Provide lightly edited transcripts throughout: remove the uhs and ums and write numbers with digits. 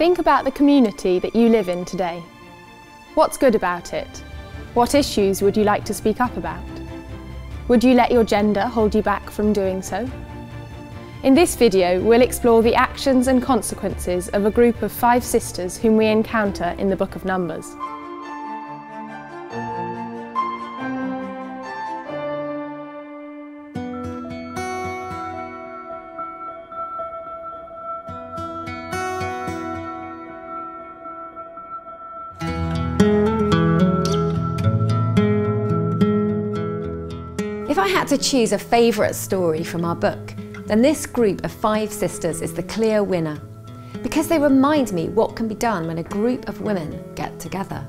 Think about the community that you live in today. What's good about it? What issues would you like to speak up about? Would you let your gender hold you back from doing so? In this video, we'll explore the actions and consequences of a group of 5 sisters whom we encounter in the Book of Numbers. If I had to choose a favourite story from our book, then this group of 5 sisters is the clear winner, because they remind me what can be done when a group of women get together.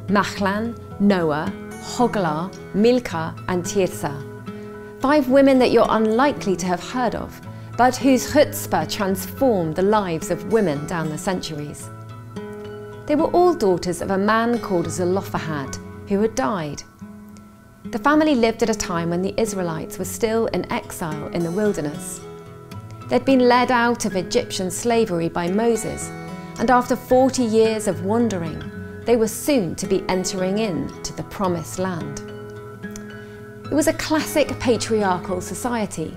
Machlan, Noah, Hoglah, Milcah and Tirzah. 5 women that you're unlikely to have heard of, but whose chutzpah transformed the lives of women down the centuries. They were all daughters of a man called Zelophehad, who had died. The family lived at a time when the Israelites were still in exile in the wilderness. They'd been led out of Egyptian slavery by Moses, and after 40 years of wandering, they were soon to be entering into the Promised Land. It was a classic patriarchal society.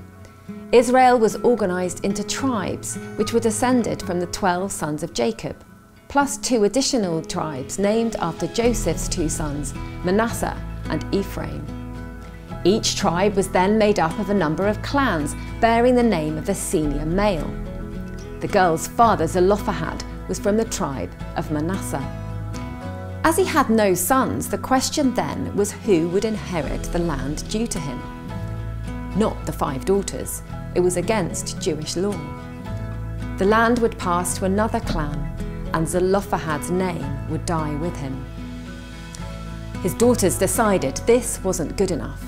Israel was organised into tribes which were descended from the 12 sons of Jacob, plus 2 additional tribes named after Joseph's 2 sons, Manasseh and Ephraim. Each tribe was then made up of a number of clans bearing the name of the senior male. The girl's father, Zelophehad, was from the tribe of Manasseh. As he had no sons, the question then was who would inherit the land due to him. Not the 5 daughters. It was against Jewish law. The land would pass to another clan, and Zelophehad's name would die with him. His daughters decided this wasn't good enough.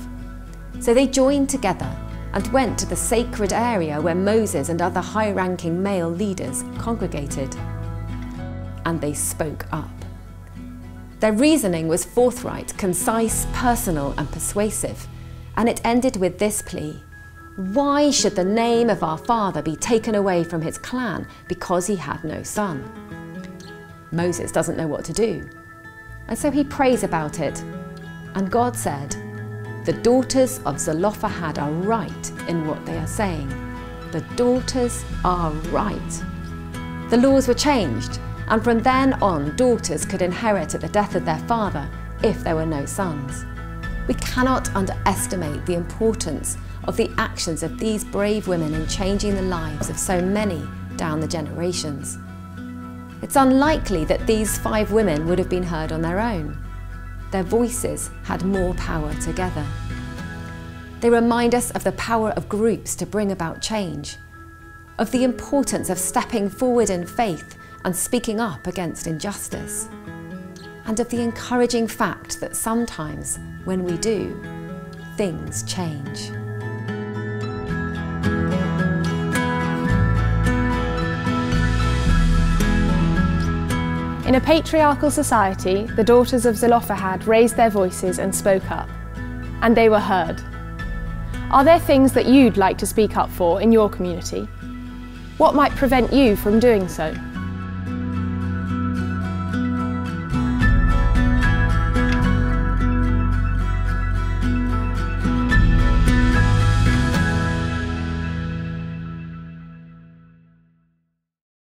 So they joined together and went to the sacred area where Moses and other high-ranking male leaders congregated. And they spoke up. Their reasoning was forthright, concise, personal and persuasive, and it ended with this plea: why should the name of our father be taken away from his clan because he had no son? Moses doesn't know what to do. And so he prays about it, and God said, "The daughters of Zelophehad are right in what they are saying. The daughters are right." The laws were changed, and from then on, daughters could inherit at the death of their father if there were no sons. We cannot underestimate the importance of the actions of these brave women in changing the lives of so many down the generations. It's unlikely that these 5 women would have been heard on their own. Their voices had more power together. They remind us of the power of groups to bring about change, of the importance of stepping forward in faith and speaking up against injustice, and of the encouraging fact that sometimes, when we do, things change. In a patriarchal society, the daughters of Zelophehad raised their voices and spoke up, and they were heard. Are there things that you'd like to speak up for in your community? What might prevent you from doing so?